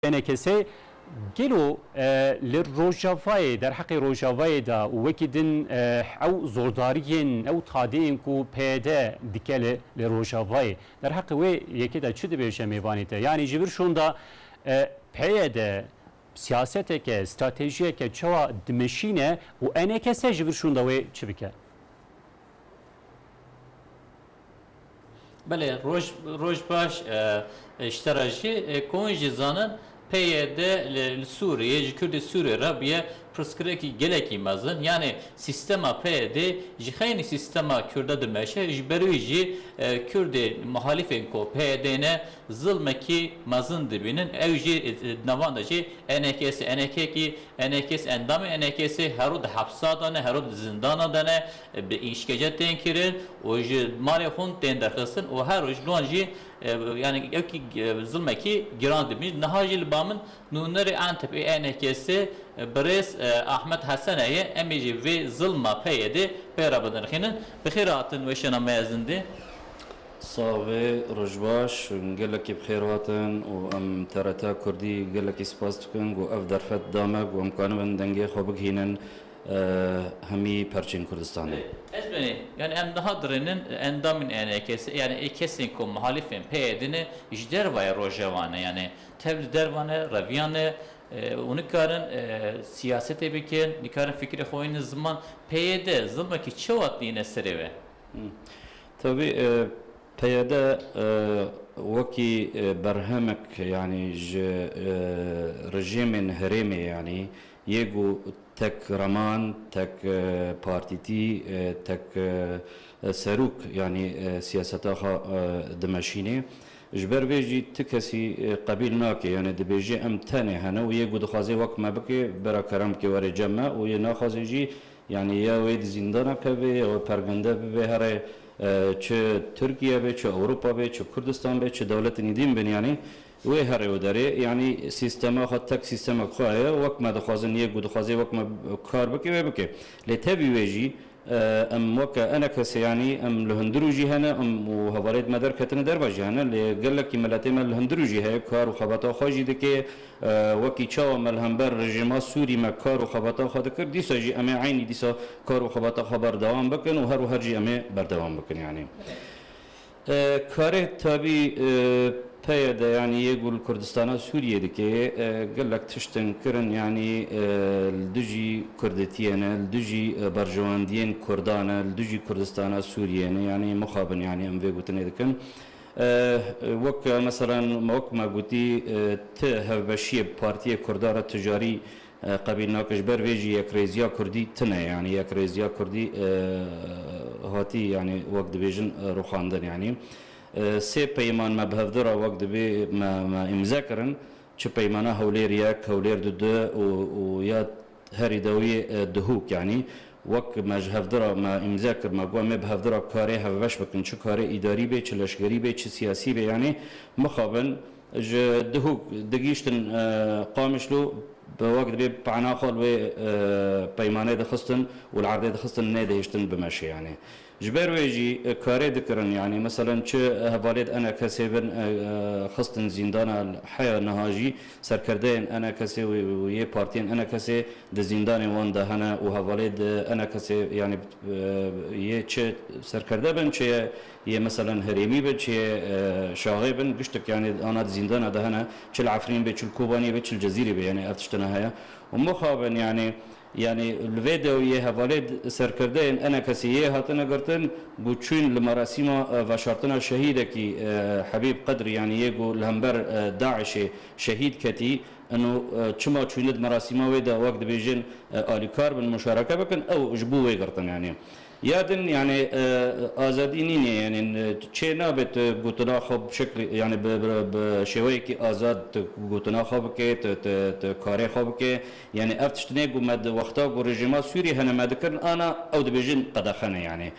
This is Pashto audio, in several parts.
انکسی گلو لروجاوای در حق روجاوای دا وکیدن او زوردارین او تادین کو پیده دیکل لروجاوای در حق و یکی دا چه بیشه میوانیته یعنی جبر شوندا پیده سیاست که استراتژی که چوا دمشینه و انکسی جبر شوندا و چه بکه بله روج باش اشتراجی کنج زانن پیده لسوریه جکرد سوریه رابیه پرسکرکی گلکی مازن یعنی سیستما پیده جخینی سیستما کرده دمشه جبرویجی کرد مخالفین کو پیده نه ظلمکی مازن دبینن اوجی نواندجی انکس اندام انکس هرود حبسادانه هرود زندانادانه به işkence tenkirin o mali fon tenderxsin o her ojlonji yani ki zulmeki giran demiş nahajil bamın nuneri antep enekesi Bres Ahmet Hasan'e emici ve zulma peyedi peyrabadan xinin bxiratın ve şena mezindi صافي رجباش نقول لك بخير وطن وام ترتا كردي قال لك سباستكن و افدر فت دامك وامكانه من دنگي خوبك هينن همي پرچين كردستان Esbeni yani em daha dirinin endamın enekesi yani kesin ko muhalifin peyedini jdervaya rojavane yani tevli dervane raviyane unikarın siyasete biken nikarın fikri xoyun zaman peyede zılmaki çavat dine sereve tabii peyede وكي برهمك يعني رجيم هرمي يعني يجو تك رمان تك بارتيتي تك سروك يعني سياستها دمشيني جبر بيجي تكسي قبيل ناكي يعني دبيجي ام تاني هنا ويجو دخازي وقت ما بكي برا كرم كي وري جمع ويناخازي جي يعني يا ويد زندانا كبي او پرگنده به هره چه ترکیه به چه اروپا به چه کردستان به چه دولت ندیم بن یعنی و هر و داره یعنی سیستم خود تک سیستم خواهی وقت ما دخوازن یک و دخوازی وقت ما کار بکی و بکی لتابی ویجی ام وك انا كس يعني ام الهندروجي هنا ام وهوالد مدار كتن درباجي هنا اللي قال لك ملاتي مال الهندروجي هي كار وخبطه خاجي دكي وكي تشاو ملهمبر رجيما سوري ما كار وخبطه خد كر ديسا جي اما عيني ديسا كار وخبطه خبر دوام بكن وهر وهرجي اما بردوام بكن يعني كاره تابي پیاده يعني يقول كردستان سوريا دكي قال لك تشتن كرن يعني الدجي كردتيان الدجي برجوانديين كردان الدجي كردستان سوريا يعني مخابن يعني ام في قلت دكن وك مثلا وك ما قلتي تهبشي بارتي كرداره تجاري قبيل ناقش برفيجي يكريزيا كردي تنا يعني يكريزيا كردي هاتي يعني وقت بيجن روخاندن يعني سه پیمان ما بهفدرا وقت به ما امضا کردن چه پیمانه هولیر یک هولیر دو و یا هری دوی دهوک یعنی وقت ما جهفدرا ما امضا کرد ما قوام بهفدرا کاری هفوش بکن چه کاری اداری به چه لشکری به چه سیاسی به یعنی مخابن ج دهوک دگیشتن قامشلو بوقت به پعنا خال و پیمانه دخستن و العرض دخستن نه دهشتن بمشي يعني جبر ويجي كاري ذكرن يعني مثلا چه هوالد انا كسبن خصتن زندان الحياه نهاجي سركردين انا كسي ويه بارتين انا كسي د زندان وان ده هنا وهوالد انا كسي يعني يه چه سركرده بن چه يه مثلا هريمي بن چه شاغي بن قشتك يعني انا زندان ده هنا چه العفرين به چه الكوباني به چه الجزيره به يعني افتشتنا هيا ومخابن يعني الفيديو يهوالد سركردين انا كسيه هاتنا قرتن بوچين لمراسم وشرطنا شهيده كي حبيب قدر يعني يجو الهمبر داعش شهيد كتي انه چما چوند مراسم ودا وقت بيجن اليكار بالمشاركه بكن او جبوه قرتن يعني يادن يعني آزادينين يعني چه نابت گوتنا خب شكل يعني بشوي كي آزاد گوتنا خب كي كاري خب كي يعني افتشتني قمد وقتا قو رجيما سوري هنا ما ذكرن انا او دبيجن قدخنه يعني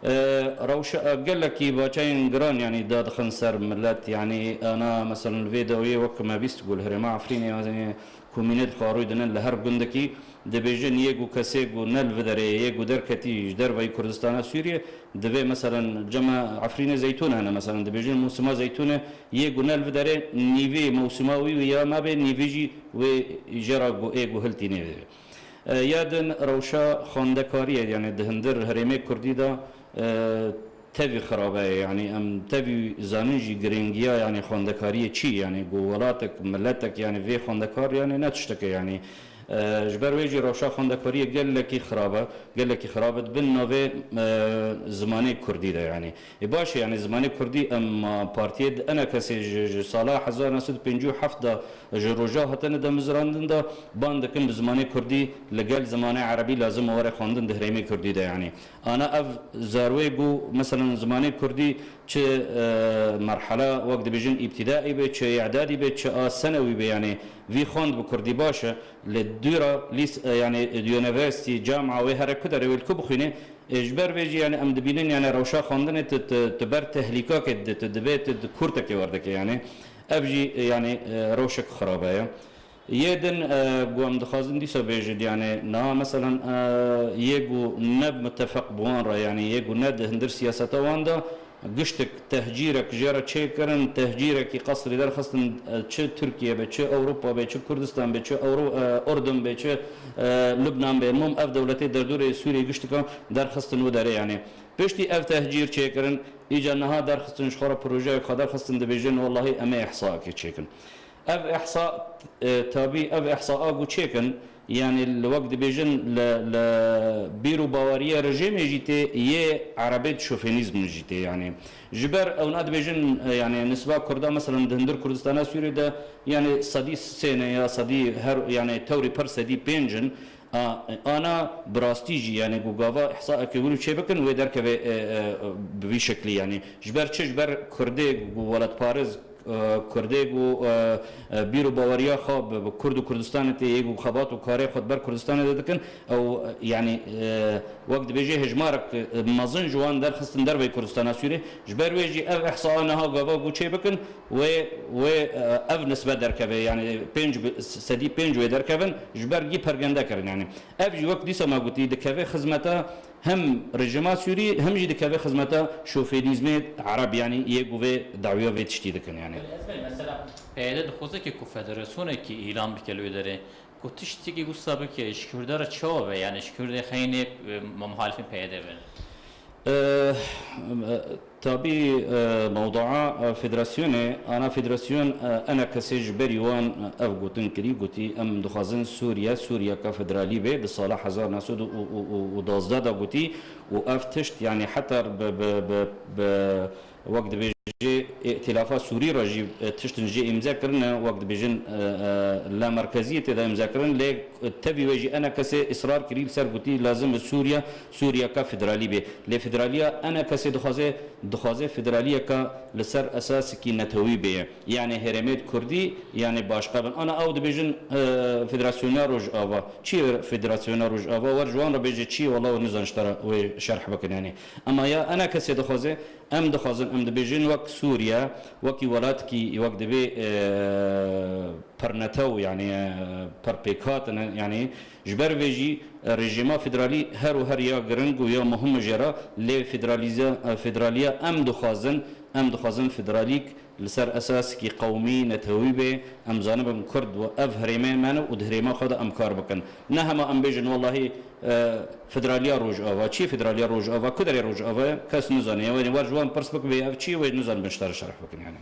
روش قال لك باچين جران يعني داد خنسر ملت يعني انا مثلا الفيديو وك ما بيستقول هرما عفريني يعني كومينيت خاروي دنن لهر گندکی دبیجن یگو کسیگو نل ودره یگو درکتی در وی کردستان سوریه دبی مثلا جمع عفرین زيتون هنا مثلا دبیجن موسم زيتون یگو نل ودره نیوی موسماوی و یا ما به نیویجی و جراغو یگو هلتی نیوی یادن روشا خواندکاریه يعني دهندر هرمه کردی دا تبي خرابه يعني ام تبي زانجي جرينجيا يعني خواندكاريه چي يعني قولاتك ملتك يعني في خواندكار يعني نتشتكي يعني جبر ويجي روشا خواندكاريه قال لك خرابت بالنوبه زماني كردي ده يعني باش يعني زماني كردي ام بارتي انا كسي صلاح 1957 جروجا هتن ده مزراندن ده باندكم بزماني كردي لقال زماني عربي لازم ورا خواندن دهريمي كردي ده يعني انا اف زارويجو مثلا زماني كردي چه مرحله وقت بيجن ابتدائي به چه اعدادي به چه ثانوي به يعني في خوند بكردي باشه للدورة ليس يعني يونيفرسيتي جامعه وهر كدر والكب خينه اجبر بيجي يعني ام دبيلين يعني روشا خوندن تبر تهليكاك تدبيت كورتك وردك يعني ابجي يعني روشك خرابه يدن قوم دخازن دي سبيجد يعني نا مثلا يجو نب متفق بوان را يعني يجو ند هندر سياسة واندا قشتك تهجيرك جرى تشيكرن تهجيرك قصر در خصن تش تركيا بتش اوروبا بتش كردستان بتش اردن بتش لبنان بمم اف دولتي در دور سوريا قشتك در خصن وداري يعني بشتي اف تهجير تشيكرن اجا نها در خصن شخوره بروجه قدر خصن دبيجن والله اما احصاء تشيكن اف احصاء تابي اف احصاء اجو تشيكن يعني الوقت بيجن ل بيرو باوريا رجيم جيتي يه عربية شوفينيزم جيتي يعني جبر او ناد بيجن يعني نسبة كردا مثلا دهندر كردستان سوري ده يعني صدي سنة يا صدي هر يعني توري بر صدي بينجن انا براستيجي يعني جوجافا احصاء كيقولوا شيء بكن ويدر كبي بشكل يعني جبر جبر كردي ولد باريس کردگو بیرو باوریا خواب کرد و کردستان تیگو خبات و کاری خود بر کردستان دادکن او يعني وقت بيجي هجمارك مازن جوان در خستن در وی کردستان سوری جبر ویجی اف احصاء نها گاوا گو چه بکن و اف نسبه در کبه يعني سدي بينج و در کبن جبر گی پرگنده کرن يعني اف جي وقت دیسا ما گوتی دکوه خدمتا هم رجما سوري هم جي دكافي خدمتا شوفينيزم عرب يعني يجوه دعويه في تشتي دكن يعني مثلا پیدا دخوزه که کفدراسیونه که ایران بکلوی داره گفتشتی که گوسابه که اشکردار چاوه يعني اشکرده خیلی مخالفین پیدا بن تابي موضوع فدراسيون انا فدراسيون انا كسيج بريوان افغوتن كري غوتي ام دخازن سوريا كفدرالي به بصالح هزار ناسود ودازدا غوتي وافتشت يعني حتى وقت بيجي ائتلافات سوري راجي تشتنجي امزا كرنا وقت بيجن لا مركزيه تدا امزا كرن لي تبي ويجي انا كسي اصرار كريل سرغوتي لازم سوريا كفدرالي به لفدراليا انا كسي دخازه فدراليه ك لسر اساس كي نتوي به يعني هرميت كردي يعني باشقبن انا اود بيجن فدراسيون روج اوا تشي فدراسيون روج اوا ورجوان بيجي تشي والله نزنشترا وشرح بكن يعني اما يا انا كسي دخازه ام دخازن ام دبيجن وك سوريا وكي ولات كي وقت دبي برنتو يعني بربيكات يعني جبر بيجي رژیما فدرالی هر یا گرنگ و یا مهم جرا لی فدرالیا ام دخوازن فدرالیک لسر اساس کی قومی نتوی به ام جانب کرد و اف هریمه منو و هریمه خود ام کار بکن نه هم ام بیجن والله فدرالیا روج آوا چی فدرالیا روج آوا کدر روج آوا کس نزانه یعنی ورجوان پرس بک به اف چی و نزان بنشتر شرح بکن يعني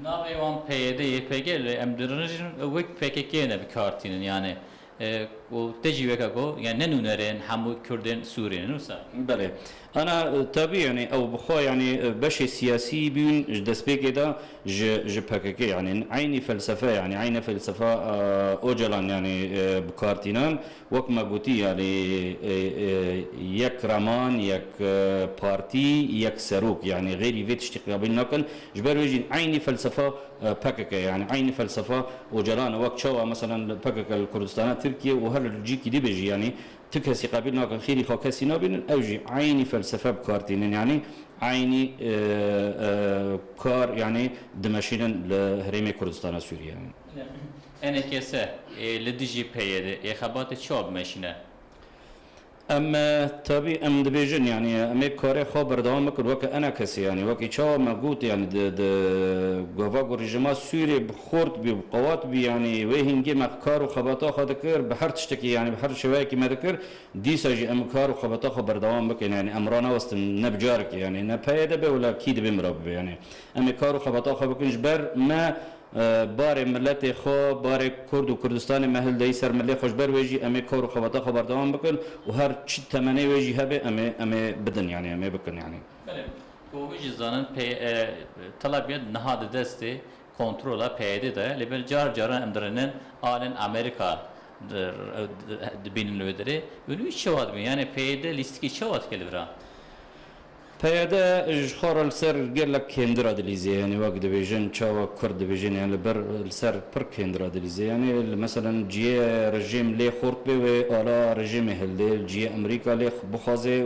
ناوی وان پیدا یپگل ام درنجن وک پککینه بکارتینن يعني و تجيبك أكو يعني ننورين حمو كردين سوريين نوسا. بله. أنا طبيعي يعني أو بخوا يعني بشي سياسي بين دسبيك ده ج بحكي يعني عيني فلسفة يعني عيني فلسفة أوجلان يعني بكارتينان وقت ما قلتي يعني يك رمان يك بارتي يك سروك يعني غير يفيد اشتقاق بينكن جبر ويجي عيني فلسفة PKK يعني عين فلسفة وجران وقت شوا مثلا PKK الكردستان تركيا وهل الجي كده بيجي يعني تكسي قابلنا خيري خاكسي نابين أوجي عيني فلسفة بكارتين يعني عيني كار يعني دمشقين لهريم كردستان سوريا يعني. أنا كيسة لديجي بيد خبات شاب ماشينا اما طبي ام دبيجن يعني ام كاري خبر دوام بكر وك انا كسي يعني وك تشاو مقوت يعني د غوفا رجما سوري بخورت بقوات بي يعني وهنجي مكار وخبطا خدكر بحر تشتكي يعني بحر شويه كما ذكر دي سجي ام كار وخبطا خبر دوام بك يعني امرانا وسط نبجارك يعني نبايده ولا كيد بمرب يعني ام كار وخبطا خبك جبر ما بار ملت خو بار کرد و کردستان محل دی سر ملت خوشبر ویجی امی کار و خبرتا خبر دوام بکن و هر چی تمنی ویجی هبه امی بدن يعني امی بکن يعني. ویجی زنان طلبیت نهاد دستی kontrola peyde de level car emdrenin alen Amerika bilinlöderi ünü içevad mı yani peyde listiki içevad kelivra. پیاده خور السر قال لك كندرا دليزي يعني وقت ديفيجن تشاو كرد ديفيجن يعني بر السر بر كندرا دليزي يعني مثلا جي رجيم لي خورت بي ولا رجيم هلدي جي امريكا لي بخازي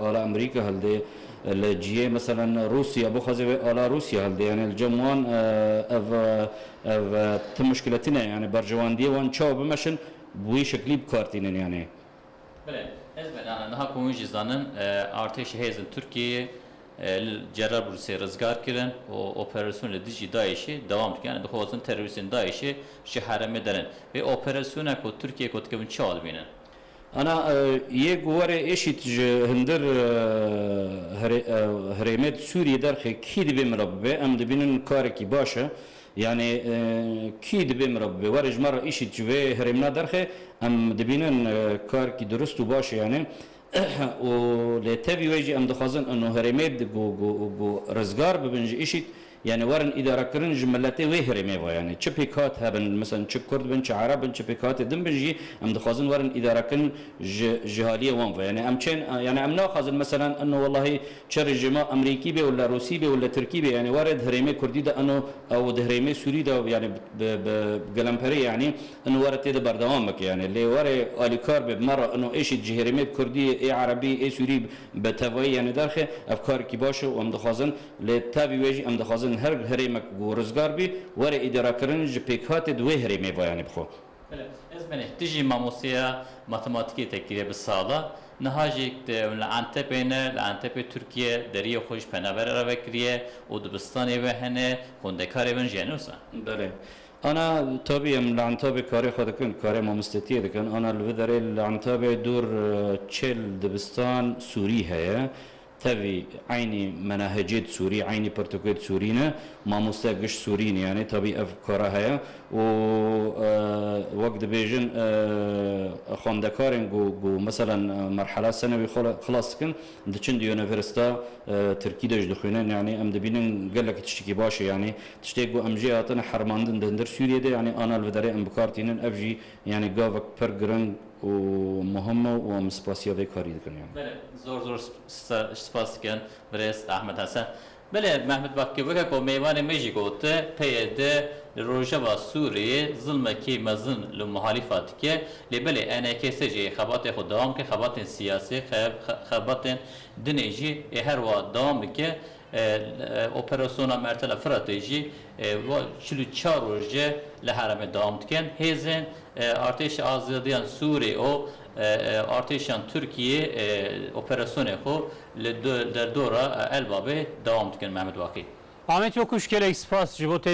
ولا امريكا هلدي الجي مثلا روسيا بخازي ولا روسيا هلدي يعني الجموان اف تمشكلتنا يعني برجوان دي وان تشاو بمشن بوي شكلي بكارتين يعني. Yani daha komünci zanın artış hezin Türkiye cerrah burası rızgar kiren o operasyonla dici DAEŞ'i devam ediyor. Yani doğrudan teröristin DAEŞ'i şehreme deren ve operasyona ko Türkiye ko tkabın çal binen. أنا يجوار إيشيت هندر هريمات سوريا درخي كيد بمربى أم دبينن كاركي باشا يعني كيد بمربى ورج مرة إيشيت جوا هريمنا درخي أم دبينن كاركي درست وباشا يعني ولتبي ويجي أم دخازن إنه هريمات جو رزقار ببنج إيشيت يعني ورن إدارة كرن جملته وهرمي يعني شبيكات هبن مثلا شكرد بن عرب بن شبيكات دم بنجي أم دخازن ورن إدارة كرن جهالية وان يعني أم شين يعني أم ناخذن مثلا إنه والله شر جماعة أمريكي به ولا روسي به ولا تركي به يعني ورد هرمي كردي ده إنه أو ده هرمي سوري ده يعني بقلمبري يعني إنه ورد تده بردوامك يعني اللي ورد أليكار بمرة إنه إيش الجهرمي كردي إيه عربي إيه سوري بتفاي يعني داخل أفكار كباشة وأم دخازن لتابي ويجي أم دخازن هر هرمك ورزقار بي ور إدارة كرن جبيكات دوه هرمي يعني بخو. إزمنه تيجي ماموسيا ماتماتيكي تكيري بالصالة نهاجيك لعنتبينا لعنتبي تركيا دريه خوش بنابر رفكريه ودبستاني وهنه كوندكاري بن جنوسا. بله. أنا طبيعي لعنتبي كاري خدكن كاري مامستية دكن أنا الودري لعنتبي دور تشيل دبستان سوري هي. تبي عيني مناهجات سوري عيني برتقال سورينا ما مستقش سورين يعني تبي أفكارها هي و وقت بيجن خاندكارين جو مثلا مرحلة سنوي خلاص كن دشين دي يونيفرسيتا تركي دج دخولين يعني أم دبينن قال لك تشتكي باشي يعني تشتكي أم جي أعطنا حرماندن دندر سوريا ده يعني أنا الفدري أم بكارتين أفجي يعني جافك برجرن ومهمة ومسباسية في كاري يعني. بله زور سپاس کن برس احمد حسن. بله محمد باکی وقت کو میوان میجی گوته پیاده روجا و سوریه ظلم کی مزن لمحالفات که لبله انا کسیجی خبات خود دوام که خبات سیاسی خبات دنیجی هر و دوام که operasyona mertele strateji و 44 روزه لحرم دوام کن هزن ارتش آزادیان سوری او ارتشان ترکیه operasyonu خو در دوره البابه دوام کن محمد واقعی. Ahmet Yokuş gerek spas jibote